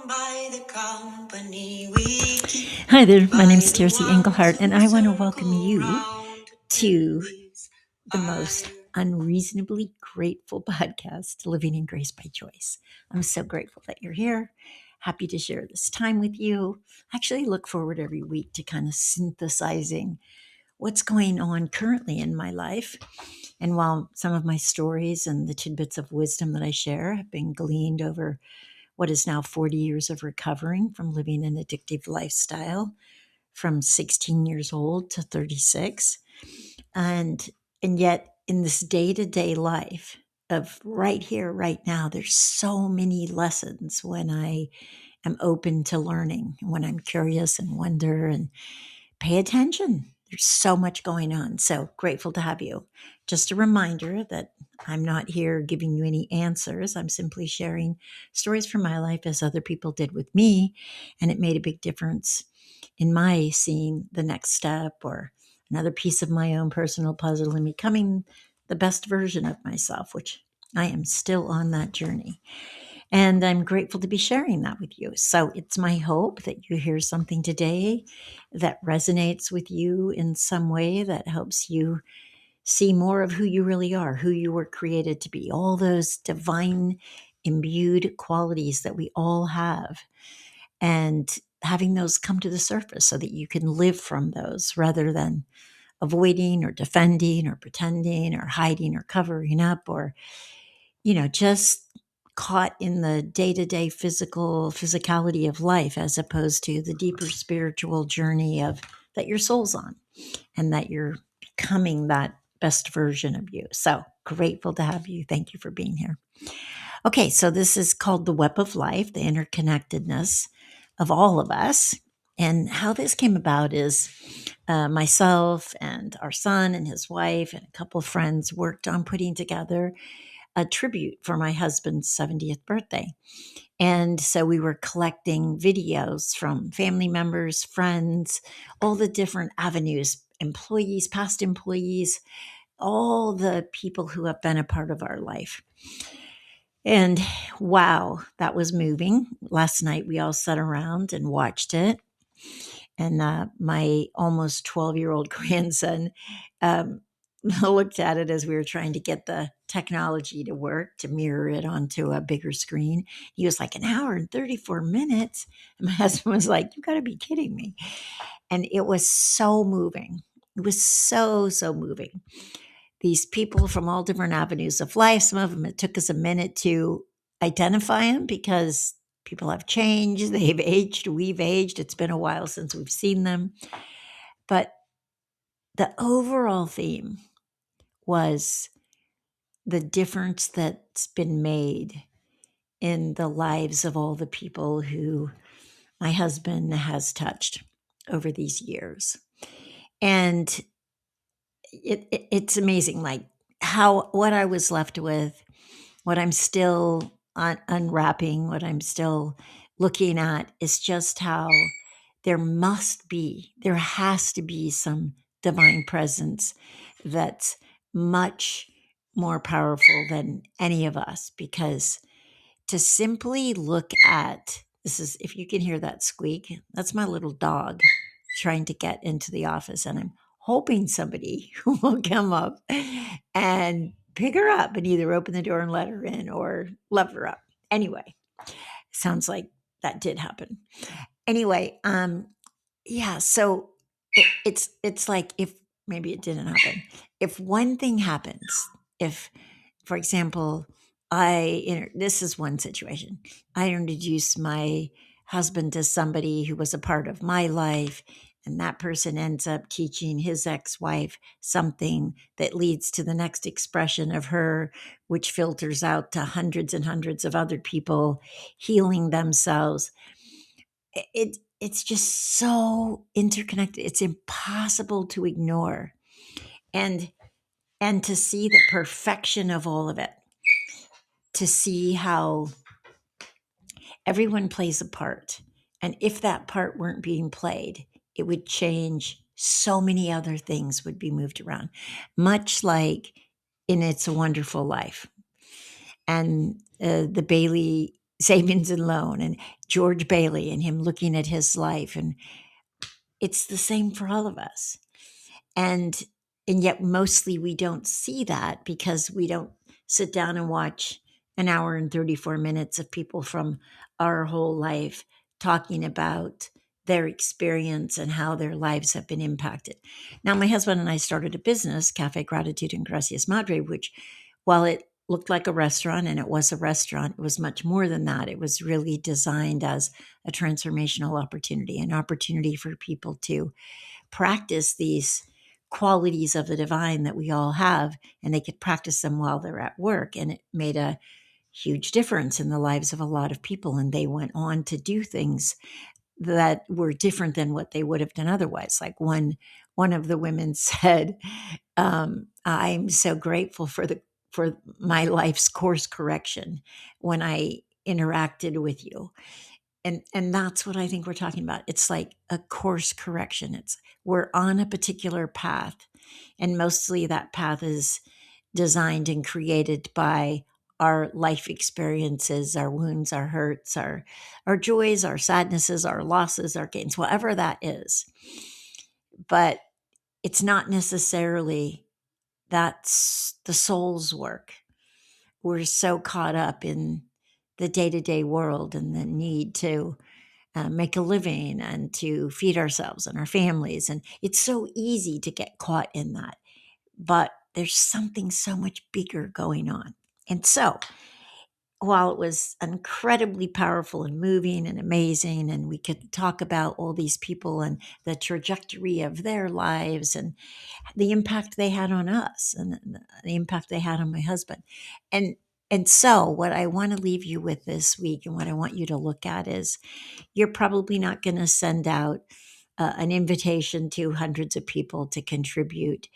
by the company we keep. Hi there, my name By is the Tercy ones Engelhardt, and who I want to welcome circle you round to pennies. the most unreasonably grateful podcast, Living in Grace by Choice. I'm so grateful that you're here. Happy to share this time with you. Actually, look forward every week to kind of synthesizing what's going on currently in my life. And while some of my stories and the tidbits of wisdom that I share have been gleaned over what is now 40 years of recovering from living an addictive lifestyle, from 16 years old to 36, and yet in this day-to-day life of right here right now, there's so many lessons when I am open to learning, when I'm curious and wonder and pay attention. There's so much going on. So grateful to have you. Just a reminder that I'm not here giving you any answers. I'm simply sharing stories from my life as other people did with me. And it made a big difference in my seeing the next step or another piece of my own personal puzzle and becoming the best version of myself, which I am still on that journey. And I'm grateful to be sharing that with you. So it's my hope that you hear something today that resonates with you in some way, that helps you see more of who you really are, who you were created to be, all those divine imbued qualities that we all have, and having those come to the surface so that you can live from those rather than avoiding or defending or pretending or hiding or covering up or just caught in the day-to-day physicality of life, as opposed to the deeper spiritual journey of that your soul's on and that you're becoming that best version of you. So grateful to have you. Thank you for being here. Okay, so this is called the web of life, the interconnectedness of all of us. And how this came about is myself and our son and his wife and a couple of friends worked on putting together a tribute for my husband's 70th birthday. And so we were collecting videos from family members, friends, all the different avenues, employees, past employees, all the people who have been a part of our life. And wow, that was moving. Last night we all sat around and watched it. And my almost 12-year-old grandson um, looked at it as we were trying to get the technology to work to mirror it onto a bigger screen. He was like, an hour and 34 minutes. And my husband was like, you got to be kidding me. And it was so moving. It was so, so moving. These people from all different avenues of life, some of them, it took us a minute to identify them because people have changed. They've aged. We've aged. It's been a while since we've seen them. But the overall theme was the difference that's been made in the lives of all the people who my husband has touched over these years. And it's amazing, like what I was left with, what I'm still unwrapping, what I'm still looking at is just how there has to be some divine presence that's much more powerful than any of us, because to simply look at this is, if you can hear that squeak, that's my little dog trying to get into the office, and I'm hoping somebody will come up and pick her up and either open the door and let her in or love her up. Anyway, sounds like that did happen. Anyway, yeah, so it's like, if maybe it didn't happen. If one thing happens, if, for example, this is one situation. I introduced my husband to somebody who was a part of my life, and that person ends up teaching his ex-wife something that leads to the next expression of her, which filters out to hundreds and hundreds of other people healing themselves. It's just so interconnected. It's impossible to ignore. And to see the perfection of all of it, to see how everyone plays a part. And if that part weren't being played, it would change. So many other things would be moved around, much like in It's a Wonderful Life. And the Bailey savings and loan, and George Bailey and him looking at his life. And it's the same for all of us. And yet mostly we don't see that because we don't sit down and watch an hour and 34 minutes of people from our whole life talking about their experience and how their lives have been impacted. Now, my husband and I started a business, Cafe Gratitude and Gracias Madre, which, while it looked like a restaurant, and it was a restaurant, it was much more than that. It was really designed as a transformational opportunity, an opportunity for people to practice these qualities of the divine that we all have, and they could practice them while they're at work. And it made a huge difference in the lives of a lot of people. And they went on to do things that were different than what they would have done otherwise. Like one of the women said, I'm so grateful for my life's course correction when I interacted with you. And that's what I think we're talking about. It's like a course correction. It's we're on a particular path, and mostly that path is designed and created by our life experiences, our wounds, our hurts, our joys, our sadnesses, our losses, our gains, whatever that is. But it's not necessarily that's the soul's work. We're so caught up in the day-to-day world and the need to make a living and to feed ourselves and our families. And it's so easy to get caught in that. But there's something so much bigger going on. And so, while it was incredibly powerful and moving and amazing, and we could talk about all these people and the trajectory of their lives and the impact they had on us and the impact they had on my husband. And so what I want to leave you with this week and what I want you to look at is you're probably not going to send out an invitation to hundreds of people to contribute.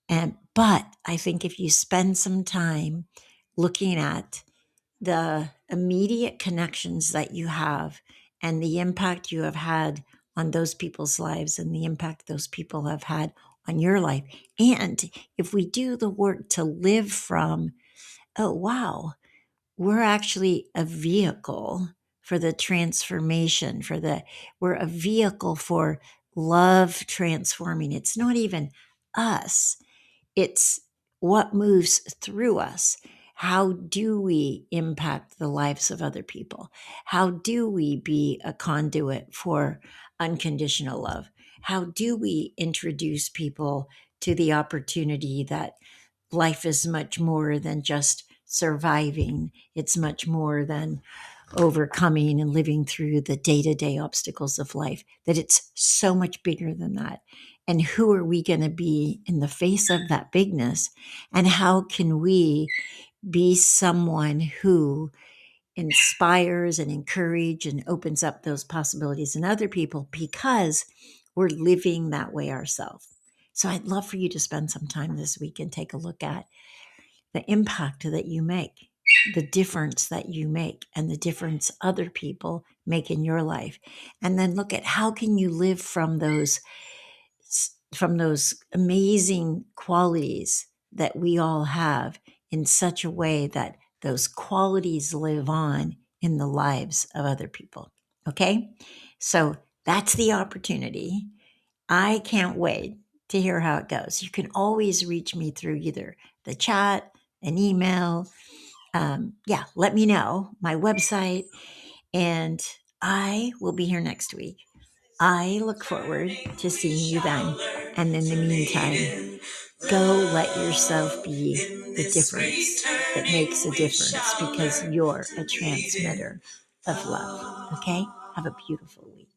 But I think if you spend some time looking at the immediate connections that you have and the impact you have had on those people's lives and the impact those people have had on your life, and if we do the work to live from, oh, wow, we're actually a vehicle for the transformation, we're a vehicle for love transforming. It's not even us, it's what moves through us. How do we impact the lives of other people? How do we be a conduit for unconditional love? How do we introduce people to the opportunity that life is much more than just surviving? It's much more than overcoming and living through the day-to-day obstacles of life, that it's so much bigger than that. And who are we going to be in the face of that bigness? And how can we be someone who inspires and encourages and opens up those possibilities in other people because we're living that way ourselves? So I'd love for you to spend some time this week and take a look at the impact that you make, the difference that you make, and the difference other people make in your life. And then look at how can you live from those amazing qualities that we all have in such a way that those qualities live on in the lives of other people. Okay? So that's the opportunity. I can't wait to hear how it goes. You can always reach me through either the chat, an email. Let me know, my website, and I will be here next week. I look forward to seeing you then. And in the meantime, go let yourself be the difference that makes a difference because you're a transmitter of love. Okay? Have a beautiful week.